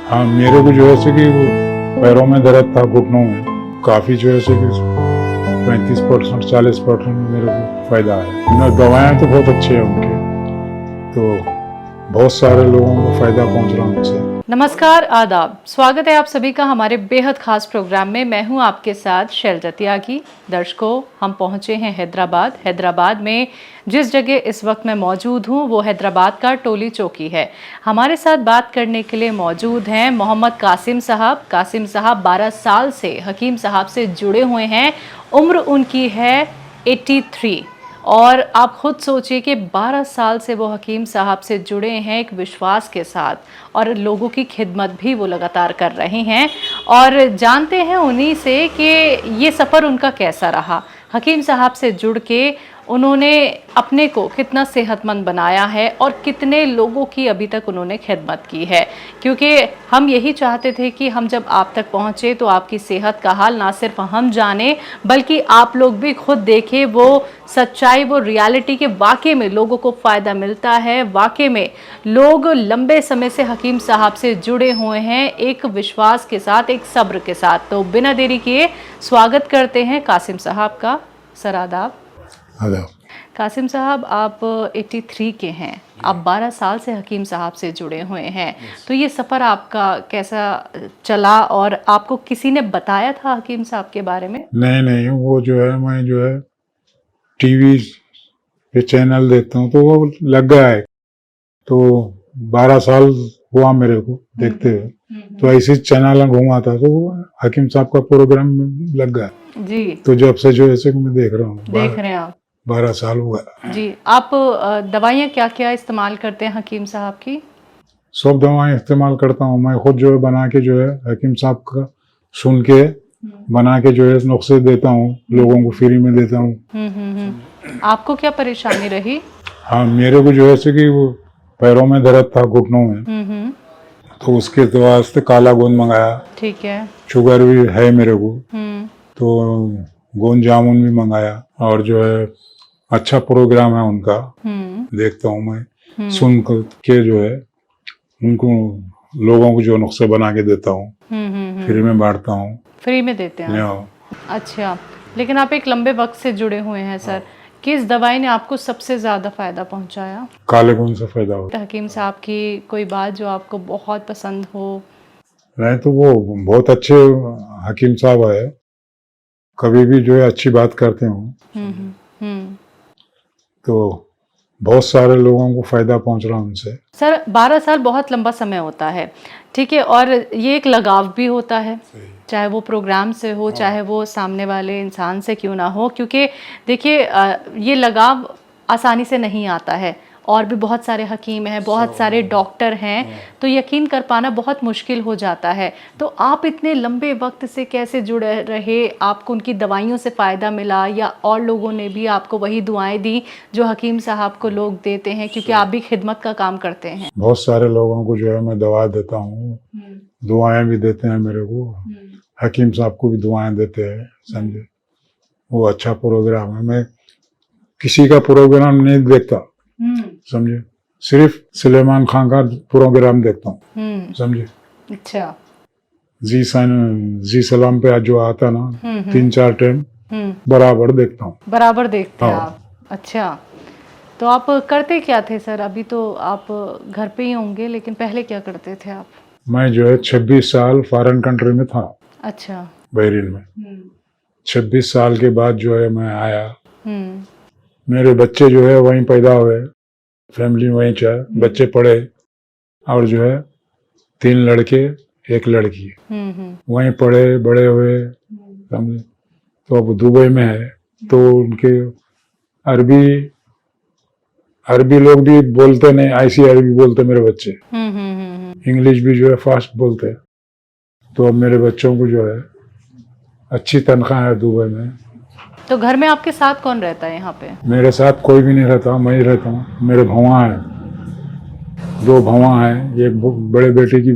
हाँ, मेरे को जो है कि वो पैरों में दर्द था, घुटनों में काफ़ी जो है कि 35% 40% मेरे को फायदा है। ना दवाएं तो बहुत अच्छे हैं उनके, तो बहुत सारे लोगों को फायदा पहुंच रहा है उनसे। नमस्कार, आदाब। स्वागत है आप सभी का हमारे बेहद खास प्रोग्राम में। मैं हूं आपके साथ शैलजा त्यागी। दर्शकों, हम पहुंचे हैं हैदराबाद में जिस जगह इस वक्त मैं मौजूद हूं वो हैदराबाद का टोली चौकी है। हमारे साथ बात करने के लिए मौजूद हैं मोहम्मद कासिम साहब 12 साल से हकीम साहब से जुड़े हुए हैं। उम्र उनकी है 83 और आप खुद सोचिए कि 12 साल से वो हकीम साहब से जुड़े हैं एक विश्वास के साथ और लोगों की खिदमत भी वो लगातार कर रहे हैं। और जानते हैं उन्हीं से कि ये सफ़र उनका कैसा रहा। हकीम साहब से जुड़ के उन्होंने अपने को कितना सेहतमंद बनाया है और कितने लोगों की अभी तक उन्होंने खिदमत की है, क्योंकि हम यही चाहते थे कि हम जब आप तक पहुँचे तो आपकी सेहत का हाल ना सिर्फ हम जाने बल्कि आप लोग भी खुद देखें वो सच्चाई, वो रियलिटी के वाकई में लोगों को फ़ायदा मिलता है। वाकई में लोग लंबे समय से हकीम साहब से जुड़े हुए हैं एक विश्वास के साथ, एक सब्र के साथ। तो बिना देरी किए स्वागत करते हैं कासिम साहब का। सर आदाब। कासिम साहब, आप 83 के हैं, आप 12 साल से हकीम साहब से जुड़े हुए हैं, तो ये सफ़र आपका कैसा चला और आपको किसी ने बताया था हकीम साहब के बारे में? नहीं, वो जो है मैं जो है टीवी पे चैनल देखता हूँ तो वो लग गया है, तो 12 साल हुआ मेरे को देखते हुए, तो ऐसे चैनल घूमा था तो हकीम साहब का प्रोग्राम लग गया जी। तो जब से जो है मैं देख रहा हूँ। देख रहे हैं आप? 12 साल हुआ जी। आप दवाइयाँ क्या क्या इस्तेमाल करते हैं हकीम साहब की? सब दवाएं इस्तेमाल करता हूँ मैं खुद, जो है बना के जो है हकीम साहब का सुन के बना के जो है नुस्खे देता हूँ, लोगों को फ्री में देता हूँ। आपको क्या परेशानी रही? हाँ, मेरे को जो है कि वो पैरों में दर्द था, घुटनों में, तो उसके वास्ते काला गोंद मंगाया। ठीक है। शुगर भी है मेरे को, तो गोंद जामुन भी मंगाया और जो है अच्छा प्रोग्राम है उनका, देखता हूँ मैं, सुन के जो है उनको लोगों को जो नुस्खे बना के देता हूँ, फ्री में बांटता हूँ। फ्री में देते हैं आप? अच्छा, लेकिन आप एक लंबे वक्त से जुड़े हुए हैं सर, किस दवाई ने आपको सबसे ज़्यादा फ़ायदा पहुंचाया? काले गोंद से फायदा होता हकीम साहब की कोई बात जो आपको बहुत पसंद हो? नहीं, तो वो बहुत अच्छे हकीम साहब है, कभी भी जो है अच्छी बात करते हो, तो बहुत सारे लोगों को फायदा पहुंच रहा है उनसे। सर 12 साल बहुत लंबा समय होता है, ठीक है, और ये एक लगाव भी होता है, चाहे वो प्रोग्राम से हो, चाहे वो सामने वाले इंसान से क्यों ना हो, क्योंकि देखिए ये लगाव आसानी से नहीं आता है और भी बहुत सारे हकीम हैं, बहुत सारे डॉक्टर हैं, तो यकीन कर पाना बहुत मुश्किल हो जाता है। तो आप इतने लंबे वक्त से कैसे जुड़े रहे? आपको उनकी दवाइयों से फ़ायदा मिला या और लोगों ने भी आपको वही दुआएं दी जो हकीम साहब को लोग देते हैं, क्योंकि आप भी खिदमत का काम करते हैं? बहुत सारे लोगों को जो है मैं दवा देता हूँ, दुआएं भी देते हैं मेरे को, हकीम साहब को भी दुआएं देते हैं, समझे। वो अच्छा प्रोग्राम है, मैं किसी का प्रोग्राम नहीं देखता, समझे, सिर्फ सुलेमान खान का प्रोग्राम देखता हूँ, समझे। अच्छा। जी सलाम पे आज जो आता ना 3-4 टाइम बराबर देखता हूँ। बराबर देखते हैं आप? अच्छा, तो आप करते क्या थे सर? अभी तो आप घर पे ही होंगे, लेकिन पहले क्या करते थे आप? मैं जो है 26 साल फॉरेन कंट्री में था। अच्छा। बहरीन में 26 साल के बाद जो है मैं आया, मेरे बच्चे जो है वहीं पैदा हुए, फैमिली वहीं चाहे, बच्चे पढ़े और जो है 3 लड़के 1 लड़की, वहीं पढ़े बड़े हुए, समझे। तो अब दुबई में है, तो उनके अरबी लोग भी बोलते नहीं, ऐसी अरबी बोलते मेरे बच्चे, इंग्लिश भी जो है फास्ट बोलते। तो अब मेरे बच्चों को जो है अच्छी तनख्वाह है दुबई में। तो घर में आपके साथ कौन रहता है यहाँ पे? मेरे साथ कोई भी नहीं रहता, मैं ही रहता हूँ। मेरे भौवा है, 2 भौवा हैं, एक बड़े बेटे की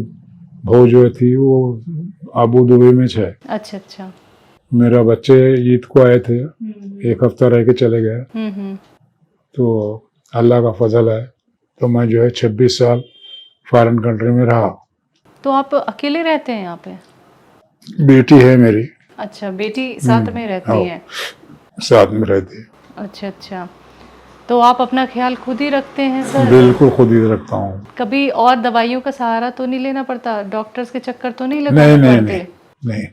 बहू जो थी वो अबू दुबई में है। अच्छा। मेरा बच्चे ईद को आए थे, 1 हफ्ता रह के चले गए, तो अल्लाह का फजल है, तो मैं जो है 26 साल फॉरेन कंट्री में रहा। तो आप अकेले रहते हैं यहाँ पे? बेटी है मेरी, अच्छा, बेटी साथ में रहती हाँ, है? साथ में रहती है। अच्छा अच्छा, तो आप अपना ख्याल खुद ही रखते हैं सर? बिल्कुल खुद ही रखता हूँ। कभी और दवाइयों का सहारा तो नहीं लेना पड़ता? डॉक्टर्स के चक्कर तो नहीं नहीं लगाने नहीं पड़ते? नहीं नहीं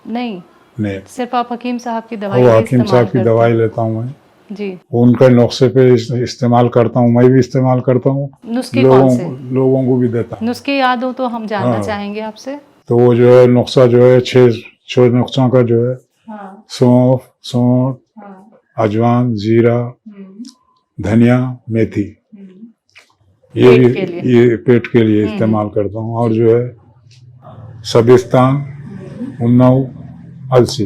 नहीं, नहीं, सिर्फ आप हकीम साहब की दवाई वो ही हकीम इस्तेमाल साहब की करते दवाई हैं? लेता हूँ मैं, जी। उनके नुस्खे पे इस्तेमाल करता हूँ, मैं भी इस्तेमाल करता हूँ, नुस्खे कौन से? लोगों को भी देता हूँ। नुस्खे याद हो तो हम जानना हाँ। चाहेंगे आपसे। तो वो जो है नुस्खा जो है 6 नुस्खों का जो है, हाँ सौंफ, सौंठ, हाँ। अजवान, जीरा, धनिया, मेथी, ये पेट भी के लिए? ये पेट के लिए इस्तेमाल करता हूँ। और जो है सबिस्तान, उन्नाव, अलसी,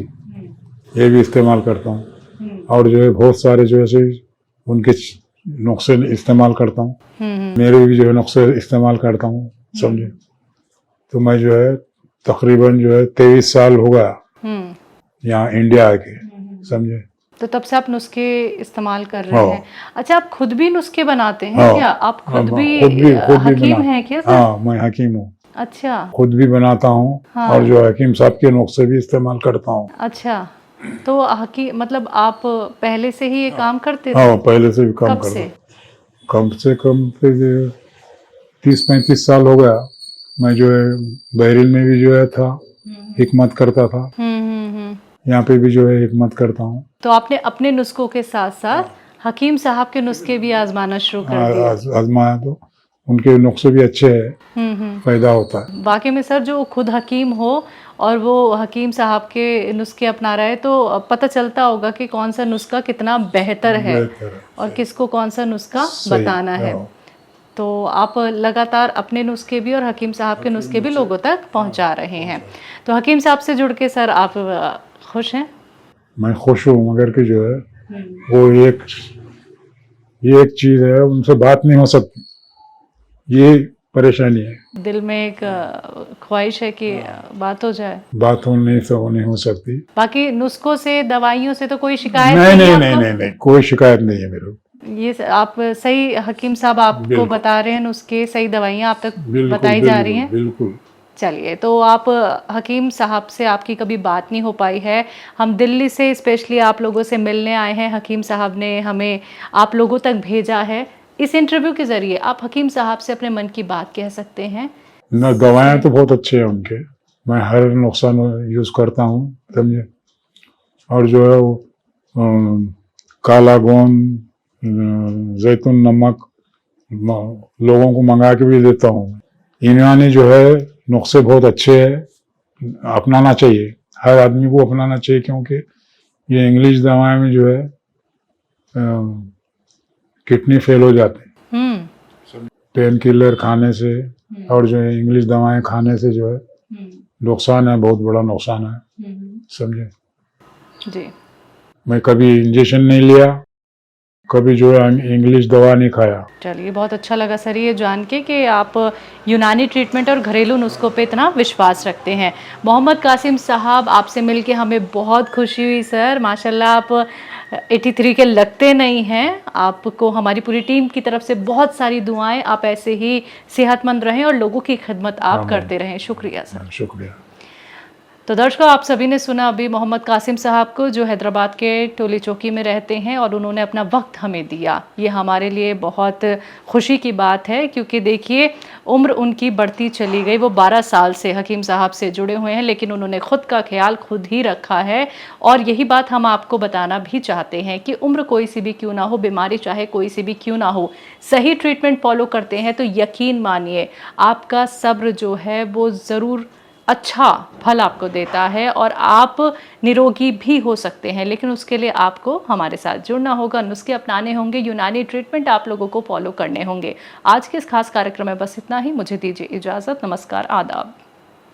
ये भी इस्तेमाल करता हूँ। और जो है बहुत सारे जो है से उनके नुस्खे इस्तेमाल करता हूँ, मेरे भी जो है नुस्खे इस्तेमाल करता हूँ, समझे। तो मैं जो है तकरीबन जो है 23 साल हो गया यहाँ इंडिया आके, समझे। तो तब से आप नुस्खे इस्तेमाल कर रहे हाँ। हैं। अच्छा, आप खुद भी नुस्खे बनाते हैं हाँ, क्या? आप खुद भी खुद भी हकीम बना, हैं क्या सर? हाँ मैं हकीम हूँ, अच्छा। खुद भी बनाता हूँ। हाँ। और जो हकीम साहब के नुस्खे भी इस्तेमाल करता हूँ। अच्छा, तो हकीम मतलब आप पहले से ही ये काम करते थे? हाँ, पहले से भी काम कब करता से? हूँ। कम से कम 30-35 साल हो गया। मैं जो है बहरीन में भी जो है था, हिकमत करता था, यहाँ पे भी जो है हिकमत करता हूँ। तो आपने अपने नुस्खों के साथ साथ हकीम साहब के नुस्खे भी आजमाना शुरू कर दिए? आजमाया तो उनके नुस्खे भी अच्छे है, फायदा होता है। वाकई में सर, जो खुद हकीम हो और वो हकीम साहब के नुस्खे अपना रहे तो पता चलता होगा कि कौन सा नुस्खा कितना बेहतर है और किसको कौन सा नुस्खा बताना है। तो आप लगातार अपने नुस्खे भी और हकीम साहब के नुस्खे भी लोगों तक पहुंचा रहे हैं। तो हकीम साहब से जुड़ के सर आप खुश हैं? मैं खुश हूँ, मगर कि जो है वो ये एक चीज है, उनसे बात नहीं हो सकती, ये परेशानी है। दिल में एक ख्वाहिश है कि बात हो जाए। बात नहीं हो सकती। बाकी नुस्खों से, दवाइयों से तो कोई शिकायत नहीं नहीं नहीं है नहीं आपको? नहीं नहीं, कोई शिकायत नहीं है मेरे को। ये आप सही, हकीम साहब आपको बता रहे हैं नुस्खे, सही दवाइयाँ आप तक बताई जा रही हैं? बिल्कुल। चलिए, तो आप हकीम साहब से आपकी कभी बात नहीं हो पाई है। हम दिल्ली से स्पेशली आप लोगों से मिलने आए हैं, हकीम साहब ने हमें आप लोगों तक भेजा है। इस इंटरव्यू के ज़रिए आप हकीम साहब से अपने मन की बात कह सकते हैं। ना, दवाएं तो बहुत अच्छे हैं उनके, मैं हर नुस्खा यूज़ करता हूँ, समझे। और जो है वो काला गोंद, जैतून नमक लोगों को मंगा के भी देता हूँ। यूनानी जो है नुस्खे बहुत अच्छे हैं, अपनाना चाहिए, हर आदमी को अपनाना चाहिए, क्योंकि ये इंग्लिश दवाएं में जो है किडनी फेल हो जाते हैं पेन किलर खाने से, और जो है इंग्लिश दवाएं खाने से जो है नुकसान है, बहुत बड़ा नुकसान है, समझे जी। मैं कभी इंजेक्शन नहीं लिया, कभी जो है इंग्लिश दवा नहीं खाया। चलिए, बहुत अच्छा लगा सर ये जान के कि आप यूनानी ट्रीटमेंट और घरेलू नुस्खों पे इतना विश्वास रखते हैं। मोहम्मद कासिम साहब, आपसे मिलके हमें बहुत खुशी हुई सर। माशाल्लाह, आप 83 के लगते नहीं हैं। आपको हमारी पूरी टीम की तरफ से बहुत सारी दुआएं। आप ऐसे ही सेहतमंद रहें और लोगों की खिदमत आप करते रहें। शुक्रिया सर। शुक्रिया। तो दर्शकों, आप सभी ने सुना अभी मोहम्मद कासिम साहब को, जो हैदराबाद के टोली चौकी में रहते हैं और उन्होंने अपना वक्त हमें दिया। ये हमारे लिए बहुत खुशी की बात है, क्योंकि देखिए उम्र उनकी बढ़ती चली गई। वो 12 साल से हकीम साहब से जुड़े हुए हैं, लेकिन उन्होंने खुद का ख्याल खुद ही रखा है। और यही बात हम आपको बताना भी चाहते हैं कि उम्र कोई सी भी क्यों ना हो, बीमारी चाहे कोई सी भी क्यों ना हो, सही ट्रीटमेंट फॉलो करते हैं तो यकीन मानिए आपका सब्र जो है वो ज़रूर अच्छा फल आपको देता है और आप निरोगी भी हो सकते हैं। लेकिन उसके लिए आपको हमारे साथ जुड़ना होगा, नुस्खे अपनाने होंगे, यूनानी ट्रीटमेंट आप लोगों को फॉलो करने होंगे। आज के इस खास कार्यक्रम में बस इतना ही। मुझे दीजिए इजाज़त। नमस्कार, आदाब।